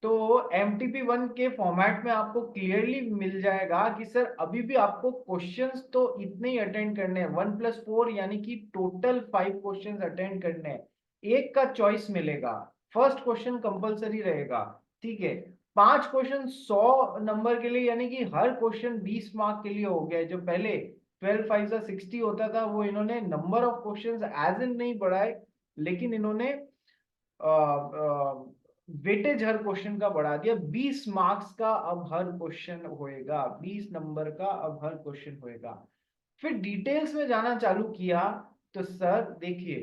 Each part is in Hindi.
तो MTP1 के फॉर्मेट में आपको क्लियरली मिल जाएगा कि सर अभी भी आपको क्वेश्चंस तो इतने ही अटेंड करने हैं, 1+4 यानी कि टोटल 5 क्वेश्चंस अटेंड करने हैं। एक का चॉइस मिलेगा, फर्स्ट क्वेश्चन कंपलसरी रहेगा, ठीक है। 5 क्वेश्चन 100 नंबर के लिए, यानी कि हर क्वेश्चन 20 मार्क के लिए हो गया है। जो पहले 12 5 60 होता था, वो इन्होंने number of questions as in नहीं बढ़ाए, लेकिन इन्होंने वेटेज हर क्वेश्चन का बढ़ा दिया। 20 मार्क्स का अब हर क्वेश्चन होएगा, 20 नंबर का अब हर क्वेश्चन होएगा। फिर डिटेल्स में जाना चालू किया तो सर देखिए,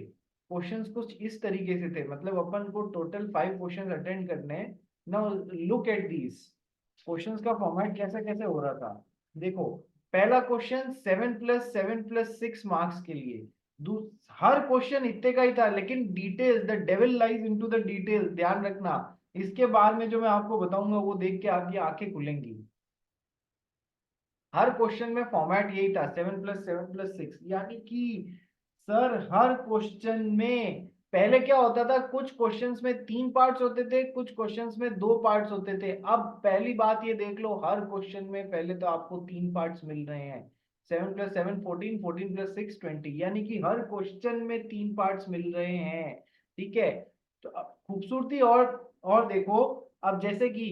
क्वेश्चंस कुछ इस तरीके से थे, मतलब अपन को टोटल 5 क्वेश्चंस अटेंड करने हैं। Now look at these questions का फॉर्मेट कैसा कैसे हो रहा था। देखो, पहला क्वेश्चन 7+7+6 मार्क्स के लिए, हर क्वेश्चन इतने का ही था, लेकिन details, the devil lies into the details, ध्यान रखना। इसके बाद में जो मैं आपको बताऊंगा वो देख के आपकी आंखें खुलेंगी। हर क्वेश्चन में फॉर्मेट यही था, 7+7+6, यानी कि सर हर क्वेश्चन में पहले क्या होता था, कुछ क्वेश्चंस में 3 पार्ट्स होते थे, कुछ क्वेश्चंस में 2 पार्ट्स होते थे। अब पहली बात ये देख लो, हर क्वेश्चन में पहले तो आपको 3 पार्ट्स मिल रहे हैं। 7+7 14, 14+6 20, यानी कि हर क्वेश्चन में 3 पार्ट्स मिल रहे हैं, ठीक है। तो अब खूबसूरती और देखो, अब जैसे कि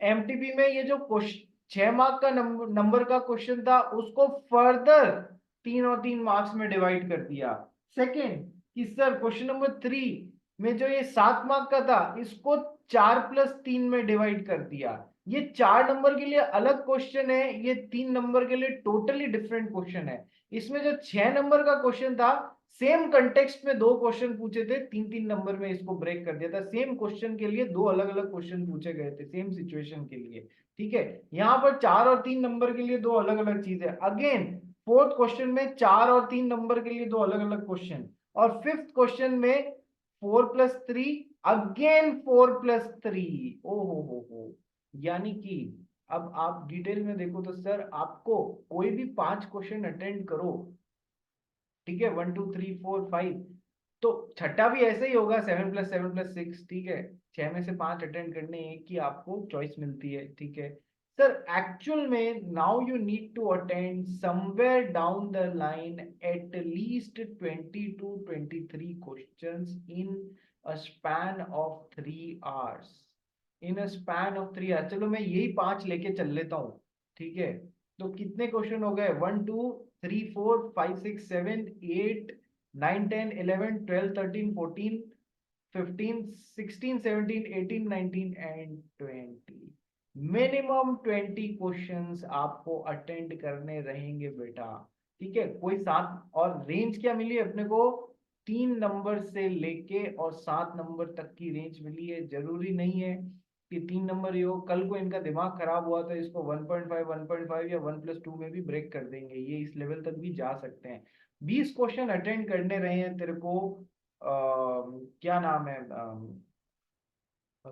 एमटीपी में ये जो क्वेश्चन 6 मार्क का नंबर का क्वेश्चन था, उसको फर्दर 3 और 3 मार्क्स में डिवाइड कर दिया। सेकेंड कि सर क्वेश्चन नंबर 3 में जो ये 7 मार्क का था, इसको 4+3 में डिवाइड कर दिया। ये 4 नंबर के लिए अलग क्वेश्चन है, ये 3 नंबर के लिए टोटली डिफरेंट क्वेश्चन है। इसमें जो 6 नंबर का क्वेश्चन था, सेम कंटेक्स्ट में 2 क्वेश्चन पूछे थे, 3 3 नंबर में इसको ब्रेक कर दिया था। सेम क्वेश्चन के लिए 2 अलग अलग क्वेश्चन पूछे गए थे, सेम सिचुएशन के लिए, ठीक है। यहाँ पर 4 और 3 नंबर के लिए 2 अलग अलग चीजें। अगेन फोर्थ क्वेश्चन में 4 और 3 नंबर के लिए 2 अलग अलग क्वेश्चन, और फिफ्थ क्वेश्चन में 4+3, अगेन 4+3। ओ हो, यानी कि अब आप डिटेल में देखो तो सर आपको कोई भी 5 क्वेश्चन अटेंड करो, ठीक है, 1 2 3 4 5, तो छठा भी ऐसे ही होगा, 7+7+6, ठीक है। 6 में से 5 अटेंड करने, एक की आपको चॉइस मिलती है, ठीक है। सर एक्चुअल में now you need to attend somewhere down the line at least 20 to 23 questions in a span of 3 hours, in a span of 3 hours. चलो मैं यही 5 लेके चल लेता हूँ, ठीक है। तो कितने क्वेश्चन हो गए, 1 2 3 4 5 6 7 8 9 10 11 12 13 14 15 16 17 18 एंड 20। मिनिमम 20 क्वेश्चंस आपको अटेंड करने रहेंगे बेटा, ठीक है। कोई सात, और रेंज क्या मिली अपने को, 3 नंबर से लेके और 7 नंबर तक की रेंज मिली है। जरूरी नहीं है कि 3 नंबर ही हो, कल को इनका दिमाग खराब हुआ तो इसको 1.5 1.5 या 1+2 में भी ब्रेक कर देंगे, ये इस लेवल तक भी जा सकते हैं। 20 क्वेश्चन अटेंड करने रहे हैं तेरे को, क्या नाम है,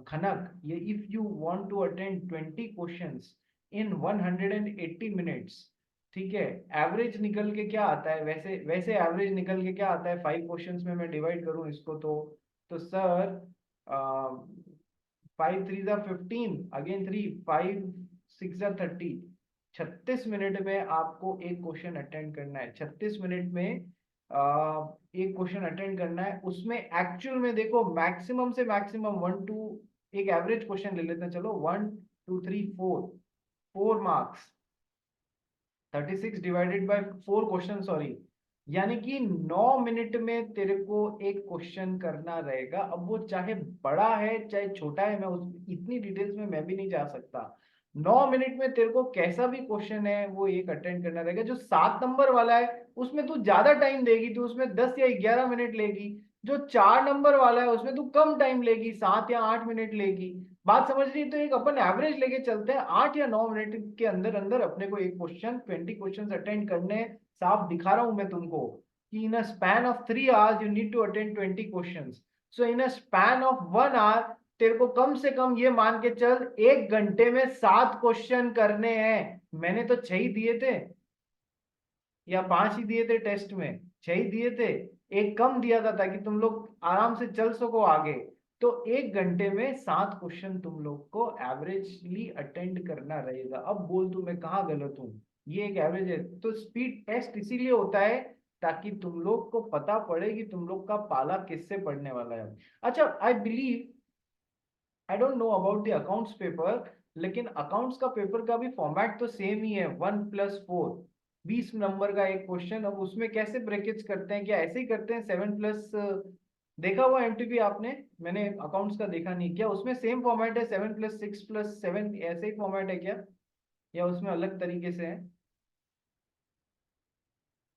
खनक, ये if you want to attend 20 questions in 180 minutes, ठीक है। एवरेज निकल के क्या आता है, वैसे वैसे एवरेज निकल के क्या आता है, 5 क्वेश्चंस में मैं डिवाइड करूं इसको तो सर 5 3 ज़ा 15, अगेन 3, 5 6 ज़ा 30, 36 मिनट में आपको एक क्वेश्चन अटेंड करना है। 36 मिनट में एक क्वेश्चन अटेंड करना है। उसमें एक्चुअल में देखो, मैक्सिमम से मैक्सिमम 1 2, एक एवरेज क्वेश्चन ले लेते हैं, चलो 1 2 3 4, 4 marks, 36 divided by 4 question, sorry, यानी कि 9 मिनट में तेरे को एक क्वेश्चन करना रहेगा। अब वो चाहे बड़ा है चाहे छोटा है, मैं उस इतनी डिटेल्स में मैं भी नहीं जा सकता। 9 मिनट में तेरे को कैसा भी क्वेश्चन है वो एक अटेंड करना रहेगा। जो 7 नंबर वाला है उसमें तू ज्यादा टाइम देगी, तू उसमें 10 या 11 मिनट लेगी। जो 4 नंबर वाला है उसमें तू कम टाइम लेगी, 7 या 8 मिनट लेगी। बात समझ रही है? तो एक अपन एवरेज लेके चलते हैं, 8 या 9 मिनट के अंदर अंदर अपने को एक क्वेश्चन, 20 क्वेश्चन अटेंड करने हैं। साफ दिखा रहा हूं मैं तुमको कि in a span of 3 hours you need to attend 20 questions. So in a span of 1 hour तेरे को कम से कम ये मान के चल, 1 घंटे में 7 क्वेश्चन करने हैं। मैंने तो 6 ही दिए थे या 5 ही दिए थे टेस्ट में, 6 ही दिए थे। एक कम दिया था ताकि तुम लोग आराम से चल सको आगे। तो 1 घंटे में 7 क्वेश्चन तुम लोग को एवरेजली अटेंड करना रहेगा। अब बोल तू मैं कहाँ गलत हूँ, ये एक एवरेज है। तो स्पीड टेस्ट इसीलिए होता है ताकि तुम लोग को पता पड़े कि तुम लोग का पाला किससे पढ़ने वाला है। अच्छा, I believe, I don't know about the accounts paper, लेकिन अकाउंट्स का पेपर का भी फॉर्मेट तो सेम ही है, 1+4, 20 नंबर का एक क्वेश्चन। अब उसमें कैसे ब्रैकेट्स करते हैं, क्या ऐसे ही करते हैं 7+? देखा हुआ एमटीपी आपने? मैंने अकाउंट्स का देखा नहीं, क्या उसमें सेम फॉर्मेट है, 7+6+7 ऐसे ही फॉर्मेट है क्या, या उसमें अलग तरीके से है?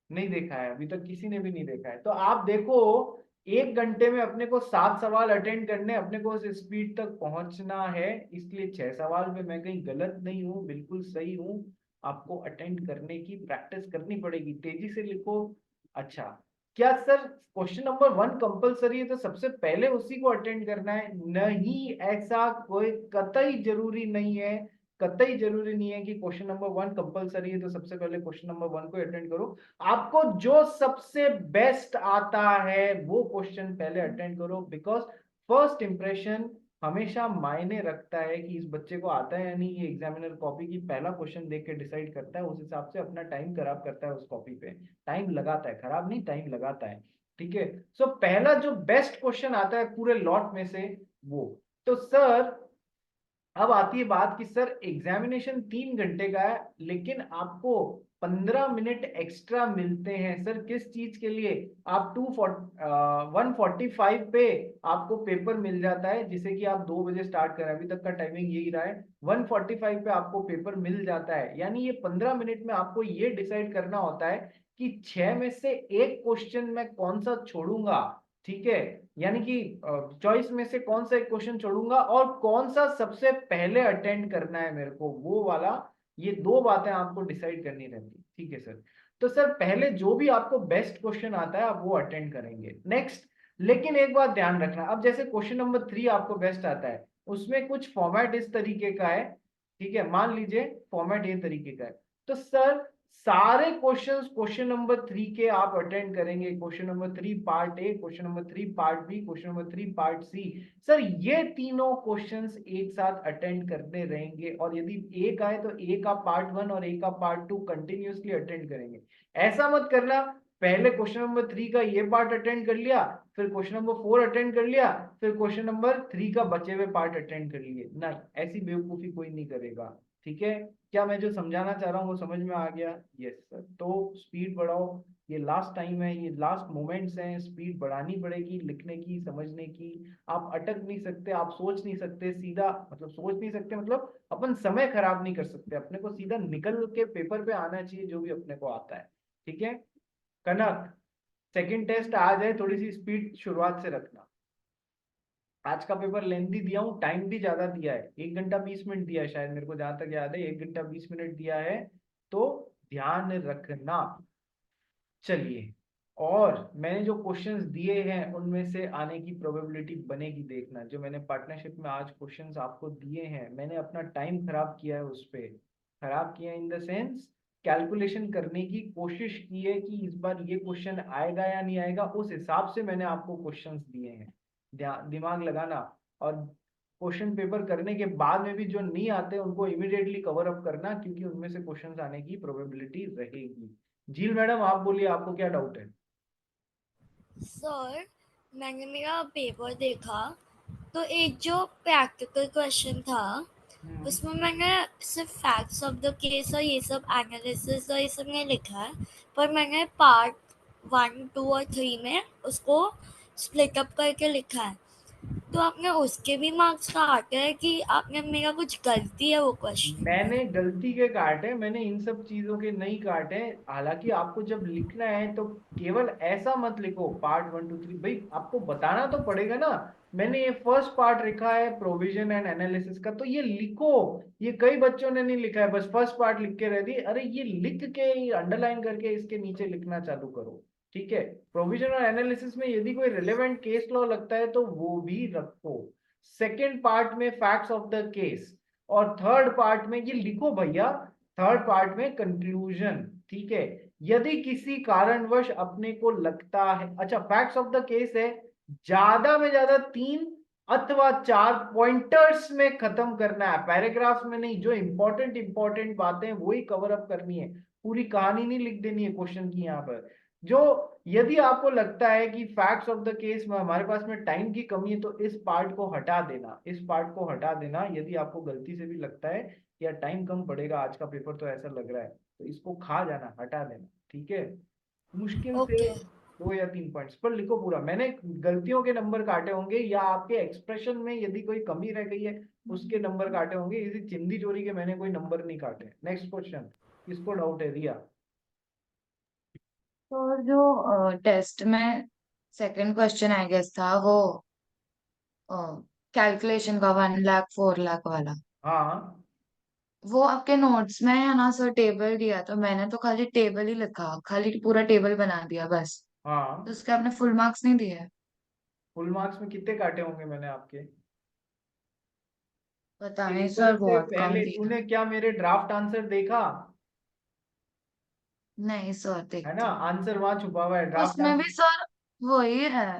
नहीं देखा है अभी तक, किसी ने भी नहीं देखा है। तो आप देखो, 1 घंटे में अपने को 7 सवाल अटेंड करने, अपने को उस स्पीड तक पहुंचना है। इसलिए 6 सवाल में मैं कहीं गलत नहीं हूँ, बिल्कुल सही हूँ। आपको अटेंड करने की प्रैक्टिस करनी पड़ेगी, तेजी से लिखो। अच्छा, क्या सर क्वेश्चन नंबर 1 कंपलसरी है तो सबसे पहले उसी को अटेंड करना है? नहीं, ऐसा कोई कतई जरूरी नहीं है। कतई जरूरी नहीं है कि क्वेश्चन नंबर 1 कंपलसरी है तो सबसे पहले क्वेश्चन नंबर 1 को अटेंड करो। आपको जो सबसे बेस्ट आता है वो क्वेश्चन पहले अटेंड करो, बिकॉज फर्स्ट इंप्रेशन हमेशा मायने रखता है कि इस बच्चे को आता है या नहीं। ये एग्जामिनर कॉपी की पहला क्वेश्चन देख के डिसाइड करता है, उस हिसाब से अपना टाइम खराब करता है, उस कॉपी पे टाइम लगाता है, खराब नहीं, टाइम लगाता है। ठीक है, सो पहला जो बेस्ट क्वेश्चन आता है पूरे लॉट में से वो। तो सर अब आती है बात कि सर एग्जामिनेशन 3 घंटे का है, लेकिन आपको 15 मिनट एक्स्ट्रा मिलते हैं। सर किस चीज के लिए? आप 1:45 पे आपको पेपर मिल जाता है, जिसे कि आप 2 बजे स्टार्ट करें, अभी तक का टाइमिंग यही रहा है। 1:45 पे आपको पेपर मिल जाता है, यानी ये 15 मिनट में आपको ये डिसाइड करना होता है कि 6 में से एक क्वेश्चन मैं कौन सा छोड़ूंगा। ठीक है, यानी कि चॉइस में से कौन सा एक क्वेश्चन छोड़ूंगा और कौन सा सबसे पहले अटेंड करना है मेरे को, वो वाला। ये दो बातें आपको डिसाइड करनी रहती। ठीक है सर, तो सर पहले जो भी आपको बेस्ट क्वेश्चन आता है आप वो अटेंड करेंगे नेक्स्ट। लेकिन एक बात ध्यान रखना, अब जैसे क्वेश्चन नंबर 3 आपको बेस्ट आता है, उसमें कुछ फॉर्मेट इस तरीके का है। ठीक है, मान लीजिए फॉर्मेट ये तरीके का है, तो सर सारे क्वेश्चंस क्वेश्चन नंबर 3 के आप अटेंड करेंगे। Question number 3 part A, question number 3 part B, question number 3 part C. Sir ये तीनों क्वेश्चंस एक साथ अटेंड करते रहेंगे, और यदि एक आए तो ए का पार्ट 1 और ए का पार्ट 2 कंटिन्यूअसली अटेंड करेंगे। ऐसा मत करना पहले क्वेश्चन नंबर 3 का ये पार्ट अटेंड कर लिया, फिर क्वेश्चन नंबर 4 अटेंड कर लिया, फिर क्वेश्चन नंबर 3 का बचे हुए पार्ट अटेंड कर लिए। नहीं, ऐसी बेवकूफी कोई नहीं करेगा। ठीक है, क्या मैं जो समझाना चाह रहा हूँ वो समझ में आ गया? यस सर, तो स्पीड बढ़ाओ, ये लास्ट टाइम है, ये लास्ट मोमेंट्स हैं, स्पीड बढ़ानी पड़ेगी लिखने की, समझने की। आप अटक नहीं सकते, आप सोच नहीं सकते सीधा, मतलब सोच नहीं सकते मतलब अपन समय खराब नहीं कर सकते, अपने को सीधा निकल के पेपर पे आना चाहिए जो भी अपने को आता है। ठीक है कनक, सेकंड टेस्ट आ जाए थोड़ी सी स्पीड शुरुआत से रखना। आज का पेपर लेंथी दिया हूँ, टाइम भी ज्यादा दिया है, 1 घंटा 20 मिनट दिया है शायद, मेरे को जहां तक याद है 1 घंटा 20 मिनट दिया है, तो ध्यान रखना। चलिए, और मैंने जो क्वेश्चंस दिए हैं उनमें से आने की प्रोबेबिलिटी बनेगी, देखना जो मैंने पार्टनरशिप में आज क्वेश्चंस आपको दिए हैं, मैंने अपना टाइम खराब किया है उस पे। खराब किया इन द सेंस कैलकुलेशन करने की कोशिश की है कि इस बार ये क्वेश्चन आएगा या नहीं आएगा, उस हिसाब से मैंने आपको क्वेश्चंस दिए हैं। दिमाग लगाना, और क्वेश्चन पेपर करने के बाद में भी जो नहीं आते उनको इमिडिएटली कवर अप करना, क्योंकि उनमें से क्वेश्चंस आने की प्रोबेबिलिटी रहेगी। झील मैडम आप बोलिए, आपको क्या डाउट है? सर मैंने मेरा पेपर देखा, तो एक जो प्रैक्टिकल क्वेश्चन था हम्म। उसमें मैंने सिर्फ फैक्ट्स ऑफ द केस और ये सब एनालिसिस और ये सब नहीं लिखा है, पर मैंने पार्ट 1, 2 और 3 में उसको स्प्लिट अप करके लिखा है। तो आपने उसके भी मार्क्स काटे हैं कि आपने मेरा कुछ गलती है वो क्वेश्चन में? मैंने गलती के काटे, मैंने इन सब चीजों के नहीं काटे। हालांकि आपको जब लिखना है तो केवल ऐसा मत लिखो पार्ट 1 2 3, भाई आपको बताना तो पड़ेगा ना। मैंने ये फर्स्ट पार्ट लिखा है प्रोविजन एंड एनालिसिस का, तो ये लिखो। ये कई बच्चों ने नहीं लिखा है, बस फर्स्ट पार्ट लिख के रह दी। अरे ये लिख के अंडरलाइन करके इसके नीचे लिखना चालू करो। ठीक है, प्रोविजन और एनालिसिस में यदि कोई रिलेवेंट केस लॉ लगता है तो वो भी रखो। सेकेंड पार्ट में फैक्ट्स ऑफ द केस, और थर्ड पार्ट में ये लिखो भैया, थर्ड पार्ट में कंक्लूजन। ठीक है, यदि किसी कारणवश अपने को लगता है, अच्छा फैक्ट्स ऑफ द केस है, ज्यादा में ज्यादा 3, अथवा 4 पॉइंटर्स में खत्म करना है, पैराग्राफ्स में नहीं। जो इंपॉर्टेंट बातें हैं वही कवर अप करनी है, पूरी कहानी नहीं लिख देनी है क्वेश्चन की यहाँ पर। जो यदि आपको लगता है कि फैक्ट्स ऑफ द केस में हमारे पास में टाइम की कमी है, तो इस पार्ट को हटा देना, इस पार्ट को हटा देना। यदि आपको गलती से भी लगता है कि यार टाइम कम पड़ेगा आज का पेपर, तो ऐसा लग रहा है, तो इसको खा जाना, हटा देना, ठीक है। मुश्किल से ओके 2 या 3 पॉइंट्स पर लिखो पूरा। मैंने गलतियों के नंबर काटे होंगे, या आपके एक्सप्रेशन में यदि कोई कमी रह गई है उसके नंबर काटे होंगे, इसी चिंदी चोरी के मैंने कोई नंबर नहीं काटे। नेक्स्ट क्वेश्चन, किसको डाउट है? रिया। तो जो टेस्ट में सेकंड क्वेश्चन आई गेस था वो कैलकुलेशन का 1 लाख 4 लाख वाला, हाँ वो आपके नोट्स में है ना सर? टेबल दिया तो मैंने तो खाली टेबल ही लिखा, खाली पूरा टेबल बना दिया बस। तो हाँ, उसके आपने फुल मार्क्स नहीं दिए? फुल मार्क्स में कितने काटे होंगे मैंने आपके? पता नहीं टेबल सर, से बहुत कम पहले दिया। तूने क्या मेरे ड्राफ्ट आंसर देखा? नहीं सर, है ना, देखती हूँ। आंसर वहां छुपा हुआ है, ड्राफ्ट उसमें भी आंसर। सर वही है,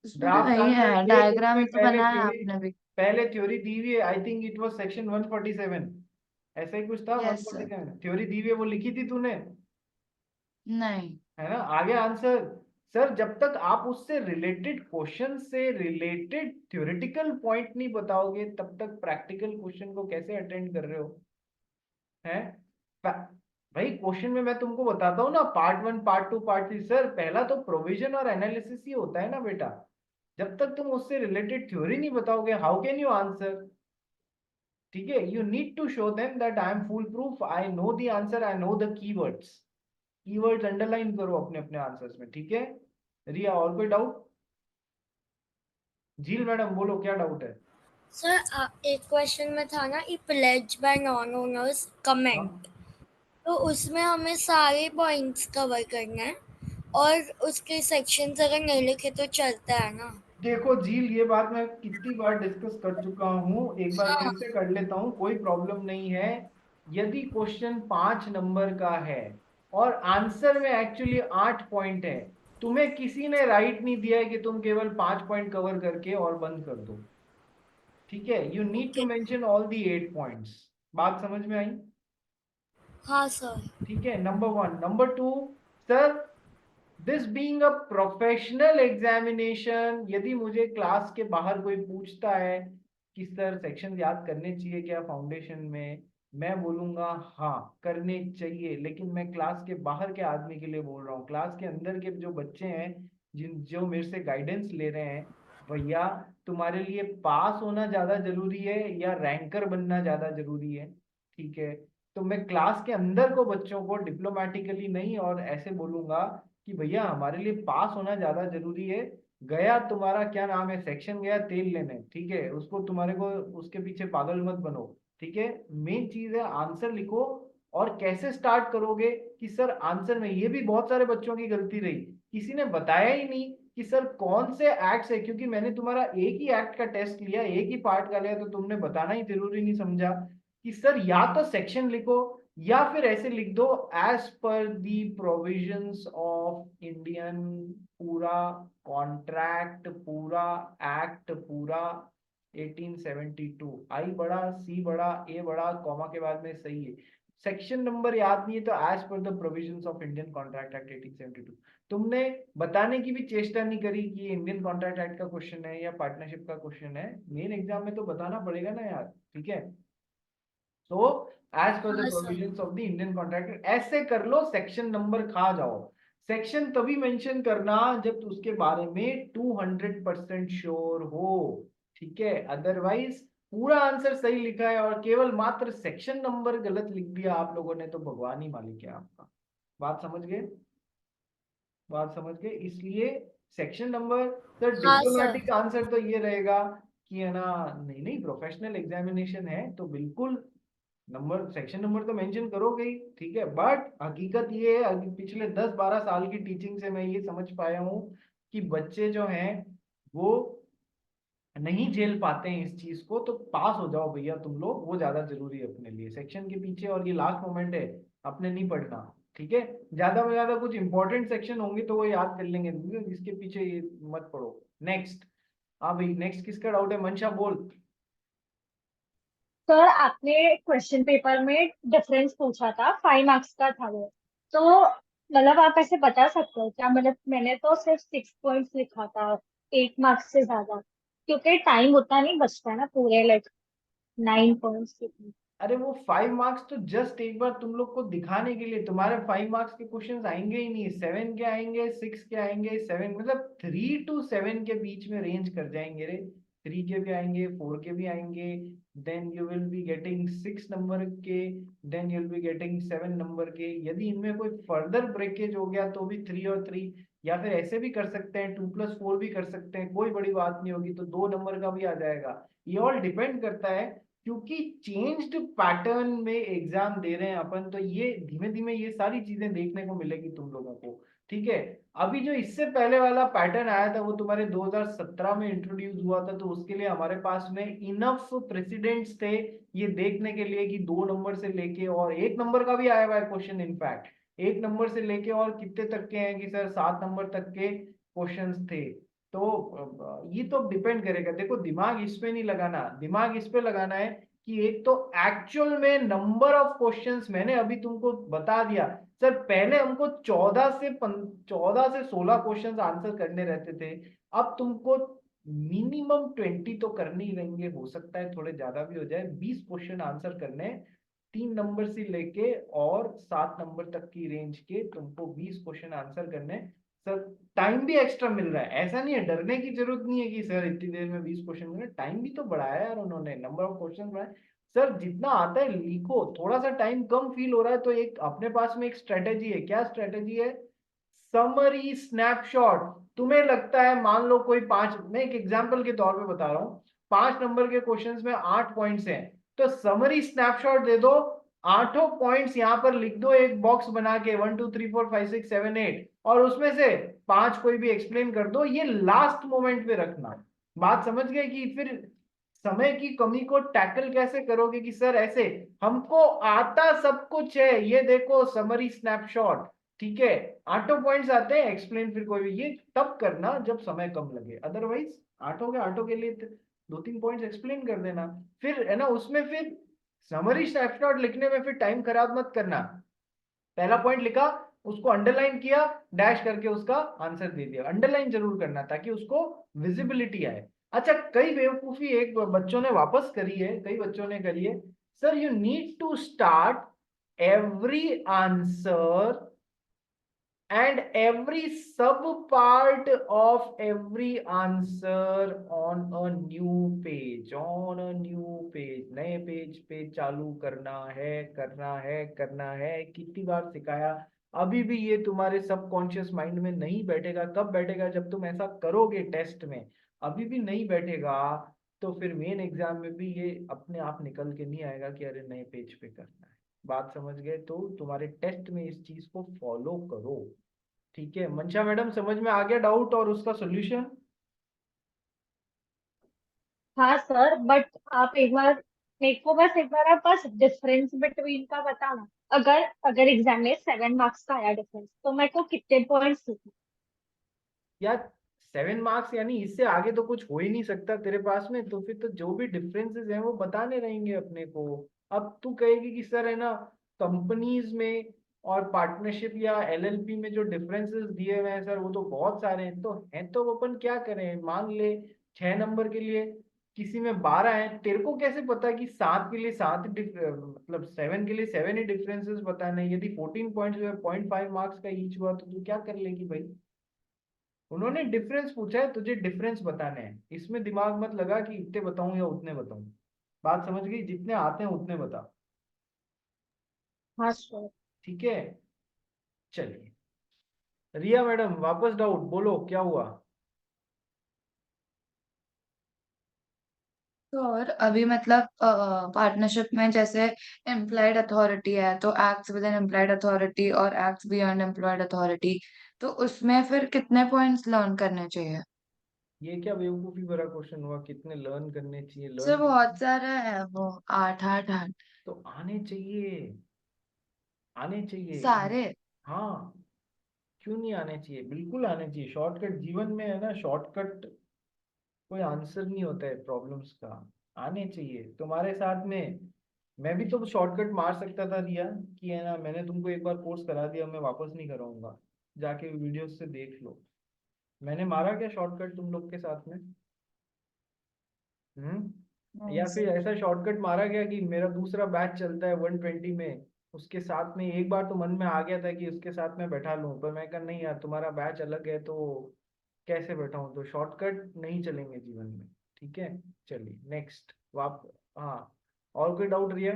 उसमें भी ड्राफ्ट वही आंसर है, देख, डायग्राम उसमें ही तो पहले बनाया थ्योरी, आपने भी। पहले थ्योरी दी हुई है। I think it was section 147, ऐसा ही कुछ था। Yes sir. 147 थ्योरी दी हुई है, वो लिखी थी तूने? नहीं। है ना, आगे आंसर। सर जब तक आप उससे रिलेटेड क्वेश्चन से रिलेटेड थ्योरेटिकल पॉइंट नहीं बताओगे, तब तक प्रैक्टिकल क्वेश्चन को कैसे अटेंड कर रहे हो? हैं? भाई क्वेश्चन में मैं तुमको बताता हूँ ना, पार्ट 1 पार्ट 2 पार्ट 3। सर पहला तो प्रोविजन और एनालिसिस ही होता है ना बेटा। जब तक तुम उससे रिलेटेड थ्योरी नहीं बताओगे, हाउ कैन यू आंसर? ठीक है, you need to show them that I am foolproof, I know the answer, I know the keywords. Keywords underline करो अपने अपने आंसर्स में, ठीक है। रिया, और कोई डाउट? झील मैडम बोलो, क्या डाउट है? सर एक क्वेश्चन में था ना, pledge by non owners comment, हाँ तो उसमें हमें सारे पॉइंट्स कवर करना है और उसके सेक्शंस अगर नहीं लिखे तो चलता है ना? देखो झील, ये बात मैं कितनी बार डिस्कस कर चुका हूँ, एक बार फिर हाँ। से कर लेता हूँ, कोई प्रॉब्लम नहीं है। यदि क्वेश्चन 5 नंबर का है और आंसर में एक्चुअली 8 पॉइंट है, तुम्हें किसी ने राइट नहीं दिया है कि तुम केवल 5 पॉइंट कवर करके और बंद कर दो। ठीक है, you need to okay. Mention all the 8 points. बात समझ में आई? हाँ सर। ठीक है, number 1। Number 2, sir this being a professional examination, यदि मुझे क्लास के बाहर कोई पूछता है कि सर सेक्शन याद करने चाहिए क्या फाउंडेशन में, मैं बोलूंगा हाँ करने चाहिए, लेकिन मैं क्लास के बाहर के आदमी के लिए बोल रहा हूँ। क्लास के अंदर के जो बच्चे हैं, जिन जो मेरे से गाइडेंस ले रहे हैं, भैया तुम्हारे लिए पास होना ज्यादा जरूरी है या रैंकर बनना ज्यादा जरूरी है? ठीक है, तो मैं क्लास के अंदर को बच्चों को डिप्लोमेटिकली नहीं और ऐसे बोलूंगा कि भैया हमारे लिए पास होना ज्यादा जरूरी है। गया तुम्हारा क्या नाम है, सेक्शन गया तेल लेने, ठीक है, उसको तुम्हारे को उसके पीछे पागल मत बनो। ठीक है, मेन चीज है आंसर लिखो। और कैसे स्टार्ट करोगे कि सर आंसर में, ये भी बहुत सारे बच्चों की गलती रही, किसी ने बताया ही नहीं कि सर कौन से एक्ट है, क्योंकि मैंने तुम्हारा एक ही एक्ट का टेस्ट लिया, एक ही पार्ट का लिया, तो तुमने बताना ही जरूरी नहीं समझा कि सर या तो सेक्शन लिखो या फिर ऐसे लिख दो, as per the provisions of Indian, पूरा कॉन्ट्रैक्ट, पूरा एक्ट, पूरा 1872, आई बड़ा सी बड़ा ए बड़ा कॉमा के बाद में सही है। सेक्शन नंबर याद नहीं है तो as per the provisions of Indian contract act 1872। तुमने बताने की भी चेष्टा नहीं करी कि ये इंडियन कॉन्ट्रैक्ट एक्ट का क्वेश्चन है या पार्टनरशिप का क्वेश्चन है। मेन एग्जाम में तो बताना पड़ेगा ना यार, ठीक है। सो एज पर द हाँ sir. Provisions of the Indian contract, ऐसे कर लो, सेक्शन नंबर खा जाओ। सेक्शन तभी मेंशन करना जब उसके बारे में 200% श्योर हो, ठीक है। अदरवाइज पूरा आंसर सही लिखा है और केवल मात्र सेक्शन नंबर गलत लिख दिया आप लोगों ने, तो भगवान ही मालिक है आपका। बात समझ गए? बात समझ गए, इसलिए सेक्शन नंबर। सर हाँ सर। डिप्लोमेटिक आंसर तो ये रहेगा कि है ना, नहीं नहीं प्रोफेशनल एग्जामिनेशन है तो बिल्कुल नंबर, सेक्शन नंबर तो मेंशन करोगे ही, ठीक है। बट हकीकत ये है, अभी पिछले 10-12 साल की टीचिंग से मैं ये समझ पाया हूँ कि बच्चे जो हैं वो नहीं झेल पाते हैं इस चीज को, तो पास हो जाओ भैया तुम लोग, वो ज्यादा जरूरी है अपने लिए। सेक्शन के पीछे और ये लास्ट मोमेंट है, अपने नहीं पढ़ना, ठीक है। ज्यादा से ज्यादा कुछ इंपॉर्टेंट सेक्शन होंगे तो वो याद कर लेंगे, इसके पीछे ये मत पढ़ो। नेक्स्ट, हाँ भाई, नेक्स्ट किसका डाउट है? मंशा बोल। सर आपने क्वेश्चन पेपर में डिफरेंस पूछा था, 5 मार्क्स का था वो। तो मतलब आप ऐसे बता सकते हो क्या? मतलब मैंने तो सिर्फ 6 पॉइंट्स लिखा था, 8 मार्क्स से ज्यादा, क्योंकि टाइम उतना नहीं बचता है ना पूरे, लाइक 9 पॉइंट्स की। अरे वो 5 मार्क्स तो जस्ट एक बार तुम लोग को दिखाने के लिए, तुम्हारे 5 मार्क्स के क्वेश्चंस आएंगे ही नहीं। 7 के आएंगे, 6 के आएंगे, 7 मतलब 3 to 7 के बीच में रेंज कर जाएंगे रे। 3 के भी आएंगे, 4 के भी आएंगे, then you will be getting 6 number के, then you will be getting 7 number के। यदि इनमें कोई फर्दर ब्रेकेज हो गया तो भी 3 और 3, या फिर ऐसे भी कर सकते हैं, 2+4 भी कर सकते हैं, कोई बड़ी बात नहीं होगी, तो 2 नंबर का भी आ जाएगा। ये ऑल डिपेंड करता है, क्योंकि चेंज्ड पैटर्न में एग्जाम दे रहे हैं अपन, तो ये धीमे धीमे ये सारी चीजें देखने को मिलेगी तुम लोगों को। ठीक है। अभी जो इससे पहले वाला पैटर्न आया था वो तुम्हारे 2017 में इंट्रोड्यूस हुआ था, तो उसके लिए हमारे पास में इनफ प्रेसिडेंट्स थे ये देखने के लिए कि 2 नंबर से लेके और 1 नंबर का भी आया हुआ है क्वेश्चन। इनफैक्ट 1 नंबर से लेके और कितने तक के हैं कि सर 7 नंबर तक के क्वेश्चंस थे। तो ये तो डिपेंड करेगा। देखो, दिमाग इस पे नहीं लगाना, दिमाग इस पे लगाना है कि एक तो एक्चुअल में नंबर ऑफ क्वेश्चंस मैंने अभी तुमको बता दिया। सर पहले हमको 14 से 16 क्वेश्चंस आंसर करने रहते थे, अब तुमको मिनिमम 20 तो करने ही रहेंगे, हो सकता है थोड़े ज्यादा भी हो जाए। 20 क्वेश्चन आंसर करने, 3 नंबर से लेके और 7 नंबर तक की रेंज के तुमको 20 क्वेश्चन आंसर करने। सर टाइम भी एक्स्ट्रा मिल रहा है, ऐसा नहीं है, डरने की जरूरत नहीं है कि सर इतनी देर में 20 क्वेश्चन मिल रहे। टाइम भी तो बढ़ाया है यार उन्होंने, नंबर ऑफ क्वेश्चन बढ़ाए। सर जितना आता है लिखो, थोड़ा सा टाइम कम फील हो रहा है तो एक अपने पास में एक स्ट्रेटेजी है। क्या स्ट्रेटेजी है? Summary snapshot. तुम्हें लगता है, मान लो कोई पांच, मैं एक एग्जांपल के तौर पे बता रहा हूँ, 5 नंबर के क्वेश्चंस में 8 पॉइंट्स हैं, तो समरी स्नैपशॉट दे दो, 8 पॉइंट्स यहाँ पर लिख दो एक बॉक्स बना के, 1 2 3 4 5 6 7 8, और उसमें से 5 कोई भी एक्सप्लेन कर दो। ये लास्ट मोमेंट पे रखना। बात समझ गए? कि फिर समय की कमी को टैकल कैसे करोगे कि सर ऐसे हमको आता सब कुछ है, ये देखो समरी स्नैपशॉट। ठीक है, 8 पॉइंट्स आते हैं, एक्सप्लेन फिर कोई भी, ये तब करना जब समय कम लगे। अदरवाइज आठों के लिए 2 3 पॉइंट्स एक्सप्लेन कर देना, फिर है ना। उसमें फिर समरी स्नैपशॉट लिखने में फिर टाइम खराब मत करना। पहला पॉइंट लिखा, उसको अंडरलाइन किया, डैश करके उसका आंसर दे दिया। अंडरलाइन जरूर करना ताकि उसको विजिबिलिटी आए। अच्छा, कई बेवकूफी एक बच्चों ने वापस करी है, कई बच्चों ने करी है, sir you need to start every answer and every sub part of every answer on a new page, on a new page, नए पेज पे चालू करना है, करना है, करना है। कितनी बार सिखाया, अभी भी ये तुम्हारे सबकॉन्शियस माइंड में नहीं बैठेगा। कब बैठेगा? जब तुम ऐसा करोगे टेस्ट में। अभी भी नहीं बैठेगा तो फिर मेन एग्जाम में भी ये अपने आप निकल के नहीं आएगा कि अरे नए पेज पे करना है। बात समझ गए? तो तुम्हारे टेस्ट में इस चीज को फॉलो करो। ठीक है मंशा मैडम, समझ में आ गया डाउट और उसका सोल्यूशन? हाँ सर, बट आप एक बार मेरे को बस एक बार आप बस डिफरेंस बिटवीन का बताना। अगर अगर एग्जाम में 7 मार्क्स का आया डिफरेंस, तो मेरे को कितने पॉइंट्स लिखने? यार 7 मार्क्स यानी इससे आगे तो कुछ हो ही नहीं सकता तेरे पास में, तो फिर तो जो भी डिफरेंसेस हैं वो बताने रहेंगे अपने को। अब तू कहेगी कि सर है ना, कंपनीज में और पार्टनरशिप या एलएलपी में जो डिफरेंसेस दिए हुए हैं सर वो तो बहुत सारे हैं, तो अपन क्या करें? मान ले 6 नंबर के लिए किसी में 12 है, तेरे को कैसे पता कि 7 के लिए 7 मतलब 7 के लिए 7 ही डिफरेंसेस बताने हैं? यदि 14 पॉइंट्स जो है 0.5 मार्क्स का ईच हुआ तो तू क्या कर लेगी भाई? उन्होंने डिफरेंस पूछा है, तुझे डिफरेंस बताने हैं, इसमें दिमाग मत लगा कि इतने बताऊं या उतने बताऊं। बात समझ गई? जितने आते हैं उतने बता। हाँ सर। ठीक है, चलिए। रिया मैडम वापस डाउट बोलो, क्या हुआ? तो और अभी मतलब पार्टनरशिप में जैसे एम्प्लॉयड अथॉरिटी है, तो acts with an employed authority और एक्ट्स बियॉन्ड एम्प्लॉयड अथॉरिटी, तो उसमें फिर कितने पॉइंट्स लर्न करने चाहिए? ये क्या बेवकूफी भरा क्वेश्चन हुआ? कितने लर्न करने चाहिए? सर लर्न बहुत सारा है वो, 8 8 8 तो आने चाहिए, आने चाहिए। सारे। हाँ, क्यों नहीं आने चाहिए? बिल्कुल आने चाहिए। शॉर्टकट जीवन में है ना, शॉर्टकट कोई आंसर नहीं होता है प्रॉब्लम्स का, आने चाहिए तुम्हारे साथ में। मैं भी तो शॉर्टकट मार सकता था रिया, कि है ना, मैंने तुमको एक बार कोर्स करा दिया, मैं वापस नहीं कराऊंगा, जाके वीडियोस से देख लो। मैंने मारा क्या शॉर्टकट तुम लोग के साथ में? नहीं या फिर सर। ऐसा शॉर्टकट मारा गया कि मेरा दूसरा बैच चलता है 120 में, उसके साथ में एक बार तो मन में आ गया था कि उसके साथ में बैठा लूं, पर मैं कहा नहीं यार, तुम्हारा बैच अलग है तो कैसे बैठाऊं, तो शॉर्टकट नहीं चलेंगे जीवन में। ठीक है, चलिए नेक्स्ट वाप हाँ, और कोई डाउट रिया?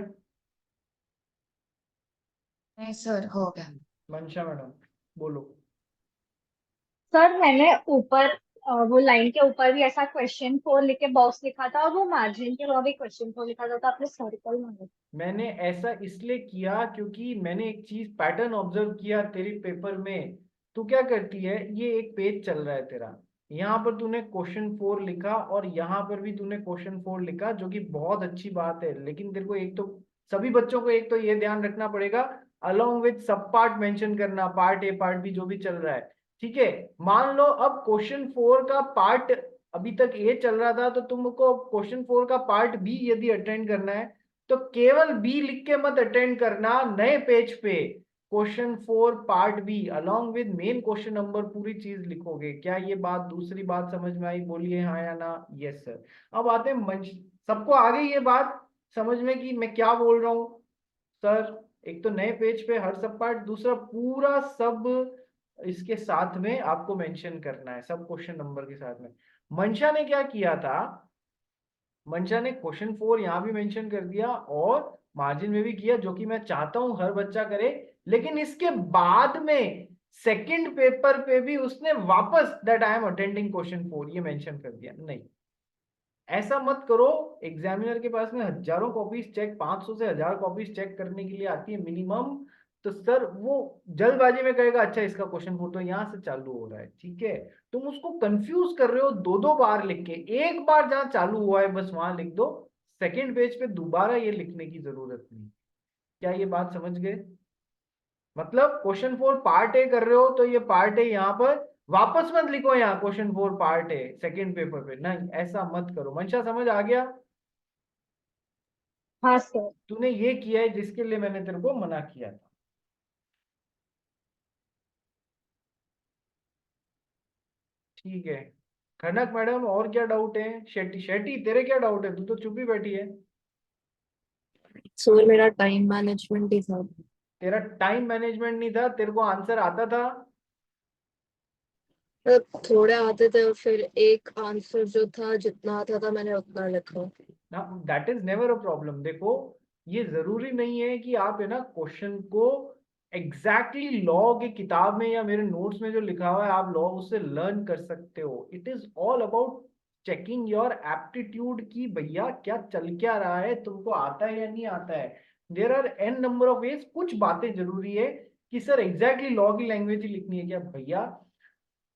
नहीं सर, हो गया। मंशा मैडम बोलो। सर मैंने ऊपर वो लाइन के ऊपर भी ऐसा क्वेश्चन 4 लिख के बॉक्स लिखा था, और वो मार्जिन के वहाँ भी क्वेश्चन 4 लिखा था, तो आपने सर्कल मारा। मैंने ऐसा इसलिए किया क्योंकि मैंने एक चीज पैटर्न ऑब्जर्व किया तेरे पेपर में। तू क्या करती है, ये एक पेज चल रहा है तेरा, यहाँ पर तूने क्वेश्चन 4 लिखा और यहाँ पर भी तूने क्वेश्चन 4 लिखा, जो कि बहुत अच्छी बात है, लेकिन तेरे को एक तो, सभी बच्चों को एक तो ये ध्यान रखना पड़ेगा, अलोंग विथ सब पार्ट मेंशन करना, पार्ट ए पार्ट बी जो भी चल रहा है। ठीक है, मान लो अब क्वेश्चन 4 का पार्ट अभी तक ए चल रहा था, तो तुमको क्वेश्चन 4 का पार्ट बी यदि अटेंड करना है तो केवल बी लिख के मत अटेंड करना, नए पेज पे question 4 part B along with main question number पूरी चीज लिखोगे। क्या ये बात, दूसरी बात समझ में आई? बोलिए हाँ या ना। Yes sir. अब आते हैं मंच, सबको आ गई ये बात समझ में कि मैं क्या बोल रहा हूँ? सर एक तो नए पेज पे हर सब पार्ट, दूसरा पूरा सब इसके साथ में आपको मेंशन करना है, सब क्वेश्चन नंबर के साथ में। मंशा ने क्या किया था, मंशा ने क्वेश्चन 4 यहाँ भी मेंशन कर दिया और मार्जिन में भी किया, जो कि मैं चाहता हूं हर बच्चा करे, लेकिन इसके बाद में सेकंड पेपर पे भी उसने वापस that I am attending question 4 ये मेंशन कर दिया। नहीं, ऐसा मत करो। एग्जामिनर के पास में हजारों कॉपीज चेक, 500 से 1000 कॉपीज चेक करने के लिए आती है मिनिमम, तो सर वो जल्दबाजी में कहेगा अच्छा इसका क्वेश्चन 4 तो यहाँ से चालू हो रहा है। ठीक है, तुम उसको कंफ्यूज कर रहे हो दो दो बार लिख के, एक बार जहां चालू हुआ है बस वहां लिख दो, सेकेंड पेज पे दोबारा ये लिखने की जरूरत नहीं। क्या ये बात समझ गए? मतलब क्वेश्चन 4 पार्ट ए कर रहे हो तो ये पार्ट ए यहाँ पर वापस मत लिखो, यहाँ question 4 part A second paper पे, नहीं ऐसा मत करो। मंशा समझ आ गया? हाँ सर। तूने ये किया है जिसके लिए मैंने तेरे को मना किया था। ठीक है, खनक मैडम और क्या डाउट है? शेट्टी, शेट्टी तेरे क्या डाउट है? तू तो चुप ही बैठी है। सर मेरा टाइम मैनेजमेंट ही था। तेरा टाइम मैनेजमेंट नहीं था, तेरे को आंसर आता था? थोड़े आते थे और फिर एक आंसर जो था जितना आता था मैंने उतना लिखा। ना, that is never a problem. देखो, ये जरूरी नहीं है कि आप है ना क्वेश्चन को एग्जैक्टली लॉ की किताब में या मेरे नोट्स में जो लिखा हुआ है आप लॉ उससे लर्न कर सकते हो। It is all about checking your aptitude की भैया क्या चल क्या रहा है, तुमको आता है या नहीं आता है। There are n number of ways. कुछ बातें जरूरी है कि सर एग्जैक्टली लॉ की लैंग्वेज ही लिखनी है क्या भैया,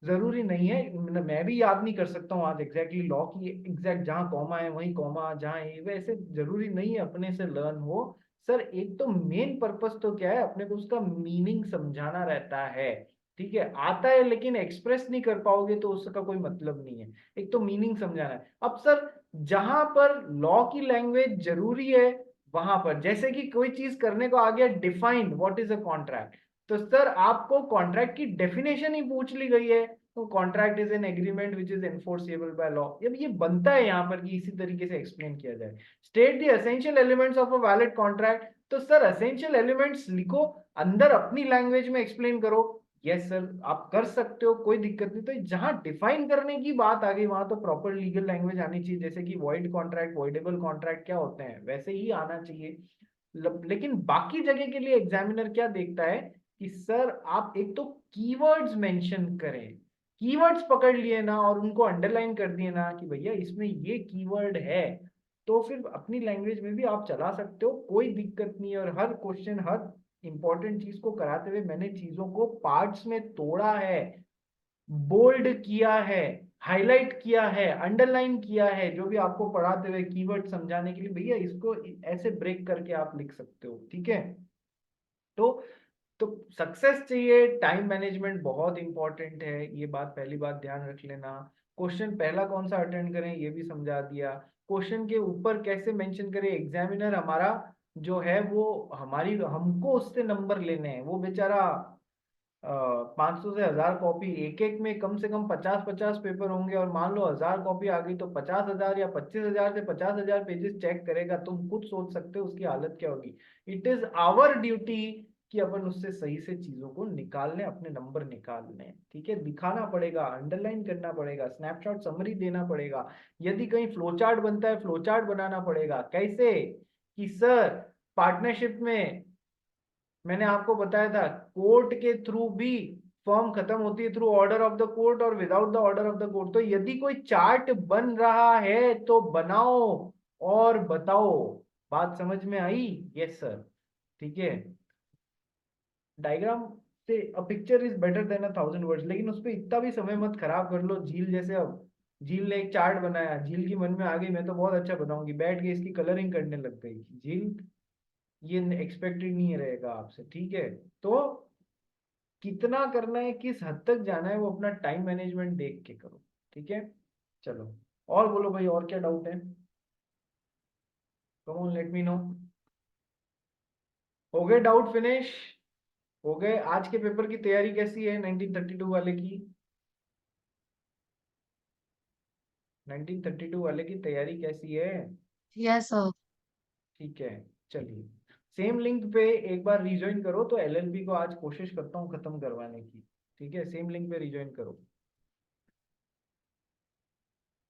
जरूरी नहीं है। मैं भी याद नहीं कर सकता हूँ आज एग्जैक्टली लॉ की एग्जैक्ट जहाँ कॉमा है वहीं कॉमा, जहाँ है वैसे जरूरी नहीं है अपने से लर्न हो। सर एक तो मेन पर्पस तो क्या है, अपने को उसका मीनिंग समझाना रहता है। ठीक है, आता है लेकिन एक्सप्रेस नहीं कर पाओगे तो उसका कोई मतलब नहीं है। एक तो मीनिंग समझाना है। अब सर जहां पर लॉ की लैंग्वेज जरूरी है, वहां पर जैसे कि कोई चीज करने को आ गया define what is a contract, तो सर आपको कॉन्ट्रैक्ट की डेफिनेशन ही पूछ ली गई है, तो contract is an agreement which is enforceable by law. अब ये बनता है यहाँ पर कि इसी तरीके से एक्सप्लेन किया जाए। State the essential elements of a valid contract, तो सर एसेंशियल एलिमेंट्स लिखो, अंदर अपनी लैंग्वेज में एक्सप्लेन करो। यस सर आप कर सकते हो, कोई दिक्कत नहीं। तो जहां डिफाइन करने की बात आ गई वहां तो प्रॉपर लीगल लैंग्वेज आनी चाहिए, जैसे कि वॉइड कॉन्ट्रैक्ट, वॉइडेबल कॉन्ट्रैक्ट क्या होते हैं वैसे ही आना चाहिए। लेकिन बाकी जगह के लिए एग्जामिनर क्या देखता है कि सर आप एक तो कीवर्ड्स मेंशन करें, कीवर्ड्स पकड़ लिए ना और उनको अंडरलाइन कर दिए ना कि भैया इसमें ये कीवर्ड है, तो फिर अपनी लैंग्वेज में भी आप चला सकते हो, कोई दिक्कत नहीं है। और हर क्वेश्चन हर इंपॉर्टेंट चीज को कराते हुए मैंने चीजों को पार्ट्स में तोड़ा है, बोल्ड किया है, हाईलाइट किया है, अंडरलाइन किया है, जो भी आपको पढ़ाते हुए कीवर्ड समझाने के लिए भैया इसको ऐसे ब्रेक करके आप लिख सकते हो। ठीक है, तो तो सक्सेस चाहिए, टाइम मैनेजमेंट बहुत इंपॉर्टेंट है, ये बात पहली बात ध्यान रख लेना। क्वेश्चन पहला कौन सा अटेंड करें ये भी समझा दिया। क्वेश्चन के ऊपर कैसे मेंशन करें, एग्जामिनर हमारा जो है वो हमको उससे नंबर लेने हैं। वो बेचारा 500 से 1000 कॉपी, एक एक में कम से कम 50-50 पेपर होंगे, और मान लो 1000 कॉपी आ गई तो 50,000 या 25,000 से 50,000 पेजेस चेक करेगा। तुम खुद सोच सकते हो उसकी हालत क्या होगी। इट इज आवर ड्यूटी कि अपन उससे सही से चीजों को निकालने, अपने नंबर निकालने, ठीक है। दिखाना पड़ेगा, अंडरलाइन करना पड़ेगा, स्नैपशॉट समरी देना पड़ेगा। यदि कहीं फ्लोचार्ट बनता है, फ्लोचार्ट बनाना पड़ेगा। कैसे कि सर पार्टनरशिप में मैंने आपको बताया था कोर्ट के थ्रू भी फॉर्म खत्म होती है, through order of the court और without the order of the court. तो यदि कोई चार्ट बन रहा है तो बनाओ और बताओ। बात समझ में आई? यस सर, ठीक है। डायग्राम से a picture is better than 1000 words, लेकिन उस पर इतना भी समय मत खराब कर लो। झील जैसे, अब झील ने एक चार्ट बनाया, झील की मन में आ गई मैं तो बहुत अच्छा बनाऊंगी, बैठ के इसकी कलरिंग करने लग गई। झील ये एक्सपेक्टेड नहीं रहेगा आपसे, ठीक है। तो कितना करना है, किस हद तक जाना है, वो अपना टाइम मैनेजमेंट देख के करो, ठीक है। चलो और बोलो भाई, और क्या डाउट है? Come on let me know. हो गए डाउट फिनिश? हो गए? आज के पेपर की तैयारी कैसी है 1932 वाले की? 1932 वाले की तैयारी कैसी है? Yes sir. ठीक है, चलिए सेम लिंक पे एक बार रिज्वाइन करो। तो एलएलबी को आज कोशिश करता हूँ खत्म करवाने की, ठीक है। सेम लिंक पे रिज्वाइन करो।